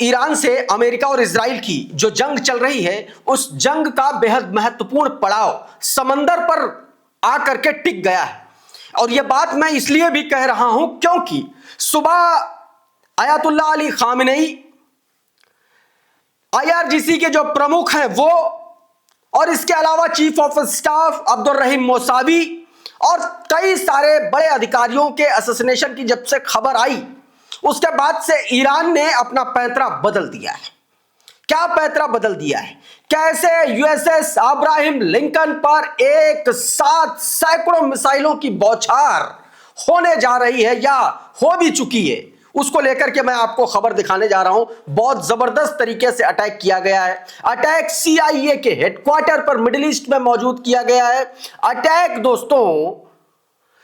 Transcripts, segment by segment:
Iran से America और Israel की जो जंग चल रही है, उस जंग का बेहद महत्वपूर्ण पड़ाव समंदर पर आकर के टिक गया है। और यह बात मैं इसलिए भी कह रहा हूं क्योंकि सुबह आयतुल्लाह अली खामेनेई, IRGC के जो प्रमुख हैं वो, और इसके अलावा चीफ ऑफ स्टाफ अब्दुल रहीम मौसावी और कई सारे बड़े अधिकारियों के असैसिनेशन की जब से खबर आई, उसके बाद से ईरान ने अपना पैंतरा बदल दिया है। क्या पैंतरा बदल दिया है? कैसे USS अब्राहम लिंकन पर एक साथ सैकड़ों मिसाइलों की बौछार होने जा रही है या हो भी चुकी है, उसको लेकर के मैं आपको खबर दिखाने जा रहा हूं। बहुत जबरदस्त तरीके से अटैक किया गया है। अटैक CIA के हेडक्वार्टर पर मिडिल ईस्ट में मौजूद किया गया है। अटैक दोस्तों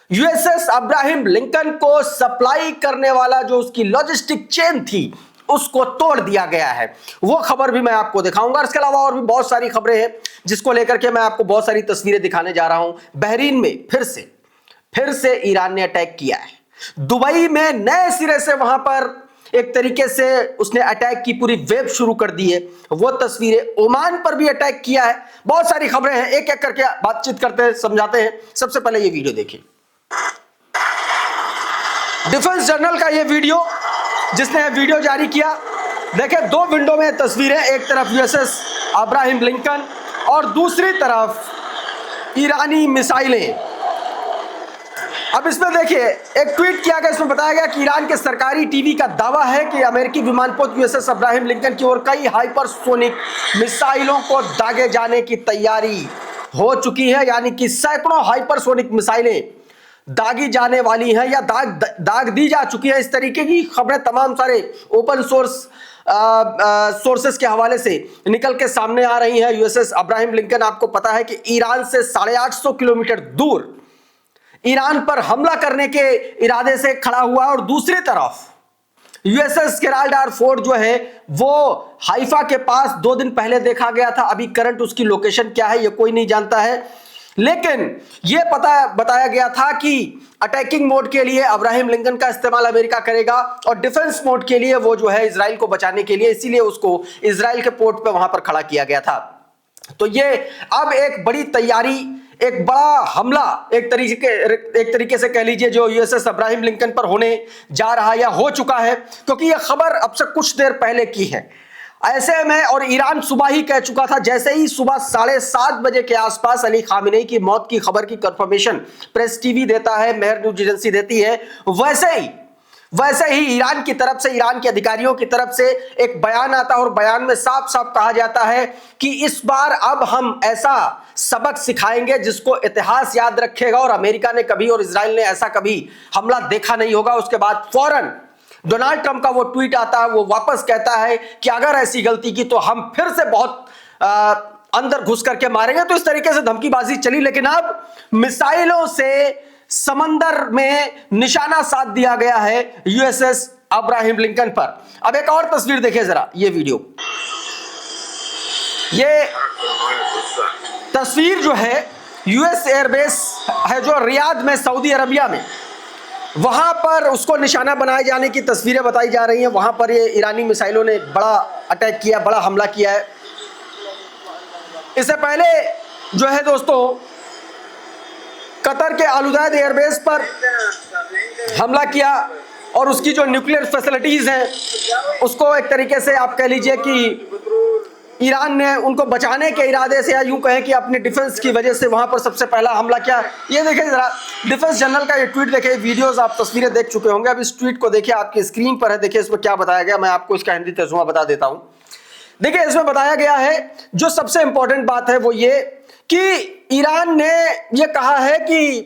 USS अब्राहम लिंकन को सप्लाई करने वाला जो उसकी लॉजिस्टिक चेन थी उसको तोड़ दिया गया है। वो खबर भी मैं आपको दिखाऊंगा। इसके अलावा और भी बहुत सारी खबरें हैं जिसको लेकर के मैं आपको बहुत सारी तस्वीरें दिखाने जा रहा हूं। बहरीन में फिर से ईरान ने अटैक किया है। दुबई में नए सिरे से वहां पर एक तरीके से उसने अटैक की पूरी वेब शुरू कर दी है, वो तस्वीरें। ओमान पर भी अटैक किया है। बहुत सारी खबरें हैं, एक एक करके बातचीत करते हैं, समझाते हैं। सबसे पहले ये वीडियो देखिए, डिफेंस जर्नल का ये वीडियो, जिसने वीडियो जारी किया। देखिए, दो विंडो में तस्वीरें, एक तरफ USS अब्राहम लिंकन और दूसरी तरफ ईरानी मिसाइलें। अब इसमें देखिए, एक ट्वीट किया गया, इसमें बताया गया कि ईरान के सरकारी टीवी का दावा है कि अमेरिकी विमानपोत USS अब्राहम लिंकन की ओर कई हाइपरसोनिक मिसाइलों को दागे जाने की तैयारी हो चुकी है। यानी कि सैकड़ों हाइपरसोनिक मिसाइलें दागी जाने वाली हैं या दाग दी जा चुकी है। इस तरीके की खबरें तमाम सारे ओपन सोर्सेस के हवाले से निकल के सामने आ रही हैं। USS अब्राहम लिंकन, आपको पता है कि ईरान से 850 किलोमीटर दूर ईरान पर हमला करने के इरादे से खड़ा हुआ, और दूसरी तरफ USS गेराल्ड आर फोर्ड जो है वो हाइफा के पास 2 दिन पहले देखा गया था। अभी करंट उसकी लोकेशन क्या है ये कोई नहीं जानता है, लेकिन यह बताया गया था कि अटैकिंग मोड के लिए अब्राहम लिंकन का इस्तेमाल अमेरिका करेगा और डिफेंस मोड के लिए वो जो है इजराइल को बचाने के लिए, इसीलिए उसको इजराइल के पोर्ट पे वहां पर खड़ा किया गया था। तो ये अब एक बड़ी तैयारी, एक बड़ा हमला एक तरीके से कह लीजिए जो USS अब्राहम लिंकन पर होने जा रहा या हो चुका है, क्योंकि यह खबर अब से कुछ देर पहले की है। ऐसे में, और ईरान सुबह ही कह चुका था, जैसे ही सुबह 7:30 बजे के आसपास अली खामेनेई की मौत की खबर की कंफर्मेशन प्रेस टीवी देता है, मेहर न्यूज एजेंसी देती है, वैसे ही ईरान की तरफ से, ईरान के अधिकारियों की तरफ से एक बयान आता है और बयान में साफ साफ कहा जाता है कि इस बार अब हम ऐसा सबक सिखाएंगे जिसको इतिहास याद रखेगा, और अमेरिका ने कभी और इजराइल ने ऐसा कभी हमला देखा नहीं होगा। उसके बाद फौरन डोनाल्ड ट्रंप का वो ट्वीट आता है, वो वापस कहता है कि अगर ऐसी गलती की तो हम फिर से बहुत अंदर घुस करके मारेंगे। तो इस तरीके से धमकीबाजी चली, लेकिन अब मिसाइलों से समंदर में निशाना साध दिया गया है USS अब्राहम लिंकन पर। अब एक और तस्वीर देखिए जरा, ये वीडियो, ये तस्वीर जो है US एयरबेस है जो रियाद में, सऊदी अरबिया में, वहां पर उसको निशाना बनाए जाने की तस्वीरें बताई जा रही हैं। वहां पर ये ईरानी मिसाइलों ने बड़ा अटैक किया, बड़ा हमला किया है। इससे पहले जो है दोस्तों, कतर के अल उदैद एयरबेस पर हमला किया और उसकी जो न्यूक्लियर फैसिलिटीज हैं उसको एक तरीके से आप कह लीजिए कि ईरान ने उनको बचाने के इरादे से, या यूं कहें कि अपने डिफेंस की वजह से वहां पर सबसे पहला हमला किया। ये देखिए जरा, डिफेंस जनरल का ये ट्वीट देखिए, वीडियोस आप तस्वीरें देख चुके होंगे, अब इस ट्वीट को देखिए, आपकी स्क्रीन पर है, देखिए इसमें क्या बताया गया। मैं आपको इसका हिंदी तर्जुमा बता देता हूं। देखिए, इसमें बताया गया है, जो सबसे इंपॉर्टेंट बात है वो ये कि ईरान ने यह कहा है कि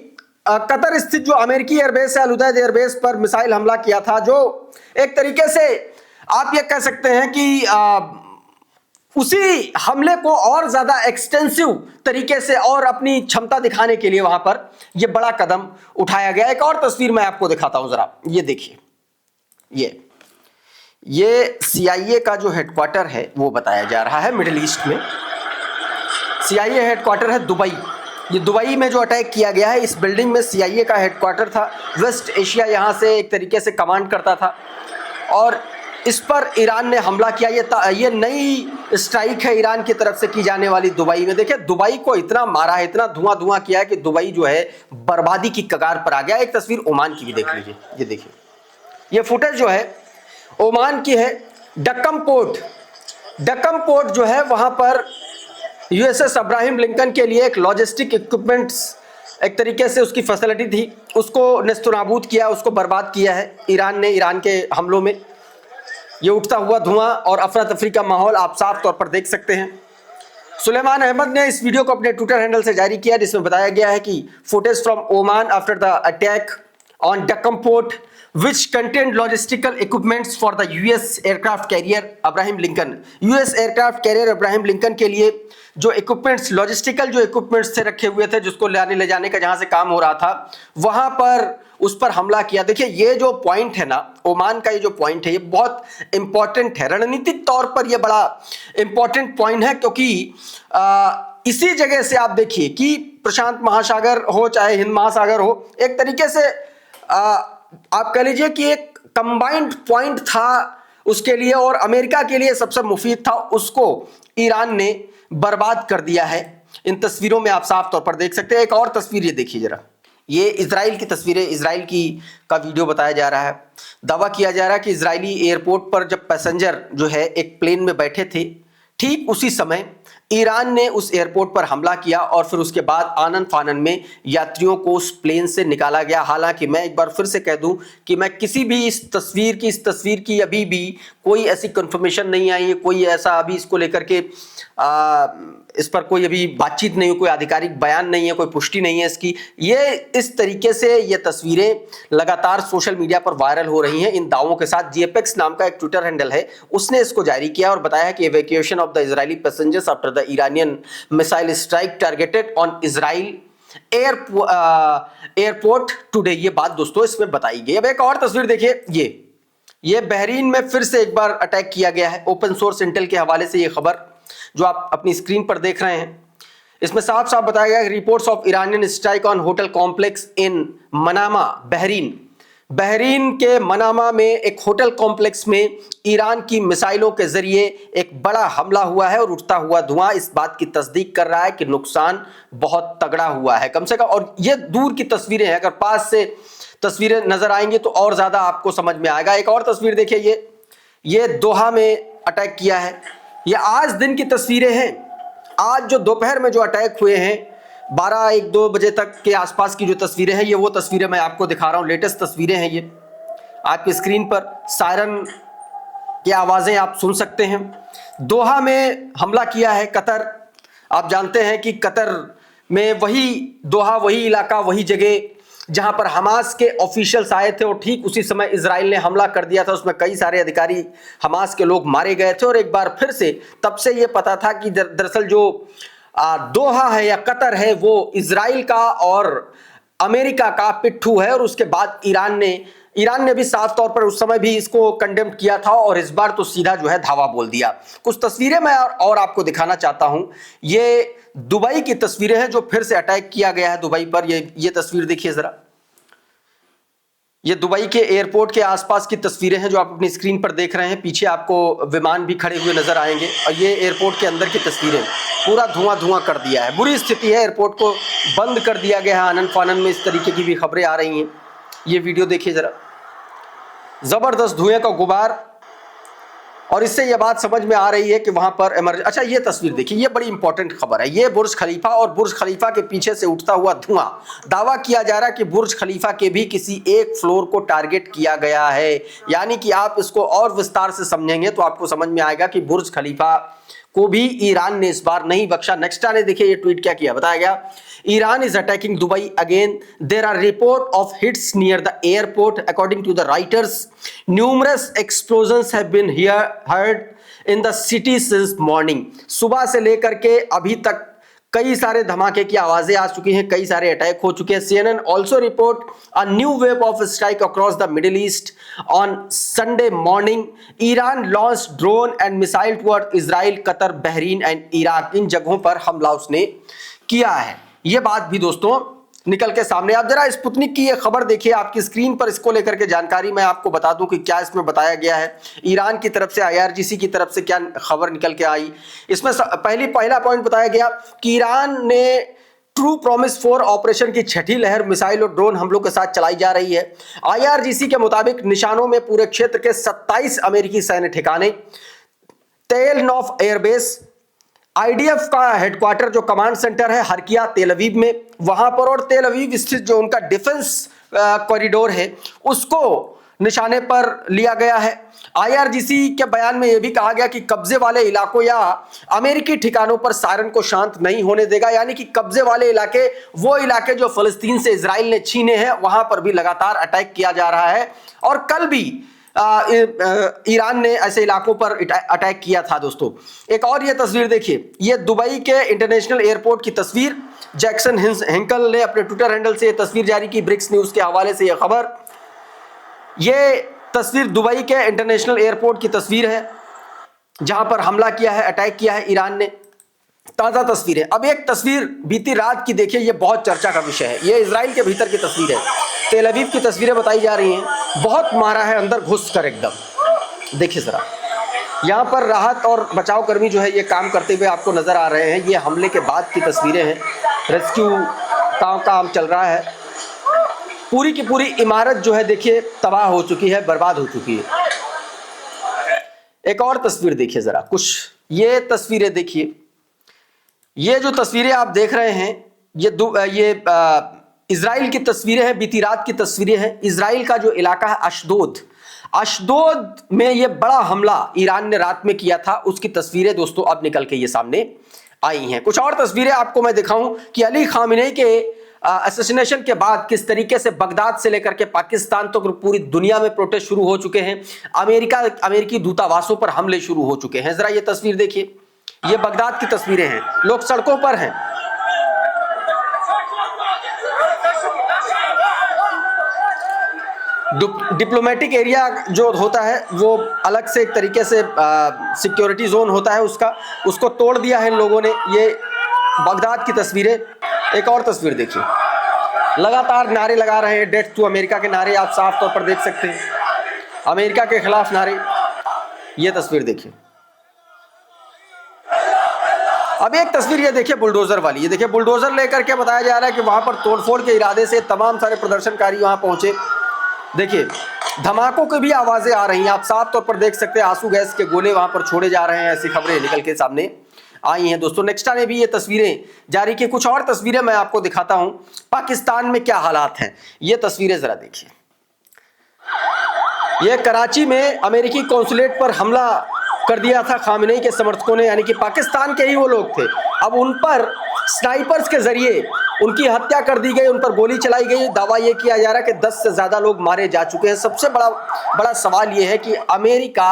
कतर स्थित जो अमेरिकी एयरबेस है, अल उदैद एयरबेस पर मिसाइल हमला किया था, जो एक तरीके से आप ये कह सकते हैं कि उसी हमले को और ज्यादा एक्सटेंसिव तरीके से और अपनी क्षमता दिखाने के लिए वहां पर यह बड़ा कदम उठाया गया। एक और तस्वीर मैं आपको दिखाता हूं जरा, ये देखिए, ये CIA का जो हेडक्वार्टर है वो बताया जा रहा है मिडिल ईस्ट में। CIA हेडक्वार्टर है दुबई। ये दुबई में जो अटैक किया गया है, इस बिल्डिंग में CIA का हेडक्वार्टर था। वेस्ट एशिया यहां से एक तरीके से कमांड करता था, और इस पर ईरान ने हमला किया। ये नई स्ट्राइक है ईरान की तरफ से की जाने वाली दुबई में। देखिए दुबई को इतना मारा है, इतना धुआं धुआं किया है कि दुबई जो है बर्बादी की कगार पर आ गया। एक तस्वीर ओमान की भी देख लीजिए, ये देखिए, ये फुटेज जो है ओमान की है। डक्कम पोर्ट जो है वहां पर यूएसएस अब्राहम लिंकन के लिए एक लॉजिस्टिक इक्विपमेंट्स, एक तरीके से उसकी फैसिलिटी थी, उसको नेस्तनाबूद किया, उसको बर्बाद किया है ईरान ने ईरान के हमलों में। ये उठता हुआ धुआं और अफरा तफरी का माहौल आप साफ तौर पर देख सकते हैं। सुलेमान अहमद ने इस वीडियो को अपने ट्विटर हैंडल से जारी किया, जिसमें बताया गया है कि footage from Oman after the attack on Duqm port which contained logistical equipments for the US aircraft carrier Abraham Lincoln। US aircraft carrier Abraham Lincoln के लिए जो इक्विपमेंट्स, लॉजिस्टिकल जो इक्विपमेंट्स थे रखे हुए थे, जिसको ले जाने का जहां से काम हो रहा था, वहां पर उस पर हमला किया। देखिए ये जो पॉइंट है ना, ओमान का ये जो पॉइंट है, ये बहुत इंपॉर्टेंट है, रणनीतिक तौर पर ये बड़ा इंपॉर्टेंट पॉइंट है, क्योंकि इसी जगह से आप देखिए कि प्रशांत महासागर हो चाहे हिंद महासागर हो, एक तरीके से आप कह लीजिए कि एक कंबाइंड पॉइंट था उसके लिए, और अमेरिका के लिए सबसे मुफीद था, उसको ईरान ने बर्बाद कर दिया है। इन तस्वीरों में आप साफ तौर पर देख सकते हैं। एक और तस्वीर ये देखिए जरा, ये इजराइल की तस्वीर है, इजराइल की का वीडियो बताया जा रहा है। दावा किया जा रहा है कि इजरायली एयरपोर्ट पर जब पैसेंजर जो है एक प्लेन में बैठे थे, ठीक उसी समय ईरान ने उस एयरपोर्ट पर हमला किया और फिर उसके बाद आनन फानन में यात्रियों को उस प्लेन से निकाला गया। हालांकि मैं एक बार फिर से कह दूं कि मैं किसी भी इस तस्वीर की अभी भी कोई ऐसी कंफर्मेशन नहीं आई है, कोई ऐसा अभी इसको लेकर के इस पर कोई अभी बातचीत नहीं हुई, कोई आधिकारिक बयान नहीं है, कोई पुष्टि नहीं है इसकी। ये इस तरीके से ये तस्वीरें लगातार सोशल मीडिया पर वायरल हो रही हैं इन दावों के साथ। जीएपेक्स नाम का एक ट्विटर हैंडल है, उसने इसको जारी किया और बताया कि evacuation of the Israeli passengers after the Iranian missile strike targeted on Israel airport today. ये बात दोस्तों इसमें बताई गई। अब एक और तस्वीर देखिए, ये बहरीन में फिर से एक बार अटैक किया गया है। ओपन सोर्स इंटेल के हवाले से ये खबर जो आप अपनी स्क्रीन पर देख रहे हैं, इसमें साफ साफ बताया गया reports of Iranian strike on hotel complex in Manama, Bahrain के मनामा में एक होटल कॉम्प्लेक्स में ईरान की मिसाइलों के जरिए एक बड़ा हमला हुआ है और उठता हुआ धुआं इस बात की तस्दीक कर रहा है कि नुकसान बहुत तगड़ा हुआ है कम से कम। और ये दूर की तस्वीरें हैं, अगर पास से तस्वीरें नजर आएंगी तो और ज्यादा आपको समझ में आएगा। एक और तस्वीर देखिए, ये दोहा में अटैक किया है। ये आज दिन की तस्वीरें हैं, आज जो दोपहर में जो अटैक हुए हैं 12-1-2 बजे तक के आसपास की जो तस्वीरें हैं, ये वो तस्वीरें मैं आपको दिखा रहा हूं। लेटेस्ट तस्वीरें हैं ये, आपकी स्क्रीन पर सायरन की आवाजें आप सुन सकते हैं। दोहा में हमला किया है कतर। आप जानते हैं कि कतर में वही दोहा, वही इलाका, वही जगह जहां पर हमास के ऑफिशियल्स आए थे और ठीक उसी समय इजराइल ने हमला कर दिया था। उसमें कई सारे अधिकारी हमास के लोग मारे गए थे और एक बार फिर से तब से ये पता था कि दरअसल जो दोहा है या कतर है वो इजराइल का और अमेरिका का पिट्ठू है। और उसके बाद ईरान ने भी साफ तौर पर उस समय भी इसको कंडेम किया था और इस बार तो सीधा जो है धावा बोल दिया। कुछ तस्वीरें मैं और आपको दिखाना चाहता हूं। ये दुबई की तस्वीरें हैं जो फिर से अटैक किया गया है दुबई पर। ये तस्वीर देखिए जरा, ये दुबई के एयरपोर्ट के आसपास की तस्वीरें हैं जो आप अपनी स्क्रीन पर देख रहे हैं। पीछे आपको विमान भी खड़े हुए नजर आएंगे और ये एयरपोर्ट के अंदर की तस्वीरें, पूरा धुआं धुआं कर दिया है, बुरी स्थिति है, एयरपोर्ट को बंद कर दिया गया है। आनन फानन में इस तरीके की भी खबरें आ रही हैं। ये वीडियो देखिए जरा, जबरदस्त धुएं का गुबार, और इससे यह बात समझ में आ रही है कि वहां पर अच्छा ये तस्वीर देखिए, ये बड़ी इंपॉर्टेंट खबर है। ये बुर्ज खलीफा और बुर्ज खलीफा के पीछे से उठता हुआ धुआं। दावा किया जा रहा है कि बुर्ज खलीफा के भी किसी एक फ्लोर को टारगेट किया गया है। यानी कि आप इसको और विस्तार से समझेंगे तो आपको समझ में आएगा कि बुर्ज खलीफा को भी ईरान ने इस बार नहीं बख्शा। नेक्स्टा ने देखिए ये ट्वीट क्या किया, बताया गया Iran is attacking Dubai again, there are report of hits near the airport according to the Reuters, numerous explosions have been heard in the city since morning. सुबह से लेकर के अभी तक कई सारे धमाके की आवाजें आ चुकी हैं, कई सारे अटैक हो चुके हैं। CNN also report a new wave of strike across the Middle East on Sunday morning. Iran launched drone and missile toward Israel, Qatar, Bahrain and Iraq. इन जगहों पर हमला उसने किया है। ये बात भी दोस्तों निकल के सामने। आप जरा स्पुतनिक की ये खबर देखिए आपकी स्क्रीन पर, इसको लेकर के जानकारी मैं आपको बता दूं कि क्या इसमें बताया गया है। ईरान की तरफ से, IRGC की तरफ से क्या खबर निकल के आई। इसमें पहला पॉइंट बताया गया कि ईरान ने ट्रू प्रॉमिस 4 ऑपरेशन की छठी लहर मिसाइल और ड्रोन हमलों के साथ चलाई जा रही है। IRGC के मुताबिक निशानों में पूरे क्षेत्र के 27 अमेरिकी सैन्य ठिकाने, तेल नॉफ एयरबेस, IDF का हेडक्वार्टर जो कमांड सेंटर है हरकिया तेल अवीव में, वहां पर, और तेल अवीव स्थित जो उनका डिफेंस कॉरिडोर है उसको निशाने पर लिया गया है। IRGC के बयान में यह भी कहा गया कि कब्जे वाले इलाकों या अमेरिकी ठिकानों पर सायरन को शांत नहीं होने देगा, यानी कि कब्जे वाले इलाके, वो इलाके जो फलस्तीन से इजराइल ने छीने हैं, वहां पर भी लगातार अटैक किया जा रहा है। और कल भी ईरान ने ऐसे इलाकों पर अटैक किया था। दोस्तों एक और ये तस्वीर देखिए, ये दुबई के इंटरनेशनल एयरपोर्ट की तस्वीर। जैक्सन हिंकल ने अपने ट्विटर हैंडल से ये तस्वीर जारी की, ब्रिक्स न्यूज के हवाले से यह खबर। ये तस्वीर दुबई के इंटरनेशनल एयरपोर्ट की तस्वीर है जहां पर हमला किया है, अटैक किया है ईरान ने। ताजा तस्वीर है। अब एक तस्वीर बीती रात की देखिए, ये बहुत चर्चा का विषय है। ये इजराइल के भीतर की तस्वीर है, तेल अवीव की तस्वीरें बताई जा रही हैं। बहुत मारा है अंदर घुस कर एकदम। देखिए जरा, यहाँ पर राहत और बचाव कर्मी जो है ये काम करते हुए आपको नजर आ रहे हैं। ये हमले के बाद की तस्वीरें हैं, रेस्क्यू का काम चल रहा है। पूरी की पूरी इमारत जो है देखिए तबाह हो चुकी है, बर्बाद हो चुकी है। एक और तस्वीर देखिए जरा, कुछ ये तस्वीरें देखिए। ये जो तस्वीरें आप देख रहे हैं ये इजराइल की तस्वीरें हैं, बीती रात की तस्वीरें हैं। इजराइल का जो इलाका है अशदोद में ये बड़ा हमला ईरान ने रात में किया था, उसकी तस्वीरें दोस्तों अब निकल के ये सामने आई हैं। कुछ और तस्वीरें आपको मैं दिखाऊं कि अली खामेनी के असैसिनेशन के बाद किस तरीके से बगदाद से लेकर के पाकिस्तान तक पूरी दुनिया में प्रोटेस्ट शुरू हो चुके हैं। अमेरिकी दूतावासों पर हमले शुरू हो चुके हैं। जरा ये तस्वीर देखिए, ये बगदाद की तस्वीरें हैं, लोग सड़कों पर हैं। डिप्लोमेटिक एरिया जो होता है वो अलग से एक तरीके से सिक्योरिटी जोन होता है, उसको तोड़ दिया है इन लोगों ने। ये बगदाद की तस्वीरें। एक और तस्वीर देखिए, लगातार नारे लगा रहे हैं, डेथ टू अमेरिका के नारे आप साफ तौर पर देख सकते हैं, अमेरिका के खिलाफ नारे। ये तस्वीर देखिए। अब एक तस्वीर ये देखिए बुलडोजर वाली। ये देखिए बुलडोजर लेकर के बताया जा रहा है कि वहां पर तोड़फोड़ के इरादे से तमाम सारे प्रदर्शनकारी वहां पहुंचे। देखिए धमाकों की भी आवाजें आ रही हैं, आप साफ तौर पर देख सकते हैं, आंसू गैस के गोले वहां पर छोड़े जा रहे हैं, ऐसी खबरें निकल के सामने आई हैं। दोस्तों नेक्स्टा ने भी ये तस्वीरें जारी की। कुछ और तस्वीरें मैं आपको दिखाता हूं, पाकिस्तान में क्या हालात हैं। ये तस्वीरें जरा देखिए। ये कराची में अमेरिकी कॉन्सुलेट पर हमला कर दिया था खामेनी के समर्थकों ने, यानी कि पाकिस्तान के ही वो लोग थे। अब उन पर स्नाइपर्स के जरिए उनकी हत्या कर दी गई, उन पर गोली चलाई गई। दावा यह किया जा रहा है कि 10 से ज्यादा लोग मारे जा चुके हैं। सबसे बड़ा सवाल यह है कि अमेरिका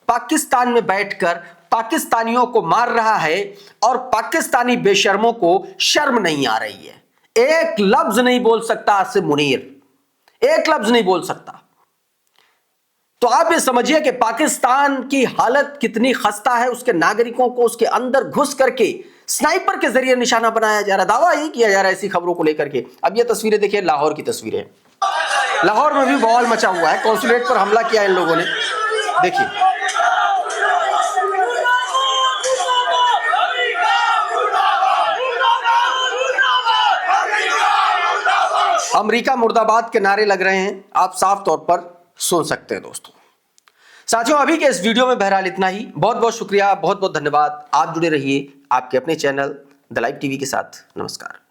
पाकिस्तान में बैठकर पाकिस्तानियों को मार रहा है और पाकिस्तानी बेशर्मों को शर्म नहीं आ रही है। एक लफ्ज नहीं बोल सकता आसिम मुनीर, एक लफ्ज नहीं बोल सकता। तो आप ये समझिए कि पाकिस्तान की हालत कितनी खस्ता है। उसके नागरिकों को उसके अंदर घुस करके स्नाइपर के जरिए निशाना बनाया जा रहा है, दावा ही किया जा रहा है ऐसी खबरों को लेकर के। अब ये तस्वीरें देखिए, लाहौर की तस्वीरें। लाहौर में भी बवाल मचा हुआ है, कॉन्सुलेट पर हमला किया इन लोगों ने। देखिए अमेरिका मुर्दाबाद के नारे लग रहे हैं, आप साफ तौर पर सुन सकते हैं। दोस्तों साथियों, अभी के इस वीडियो में बहरहाल इतना ही। बहुत बहुत शुक्रिया, बहुत बहुत धन्यवाद। आप जुड़े रहिए आपके अपने चैनल द लाइव टीवी के साथ। नमस्कार।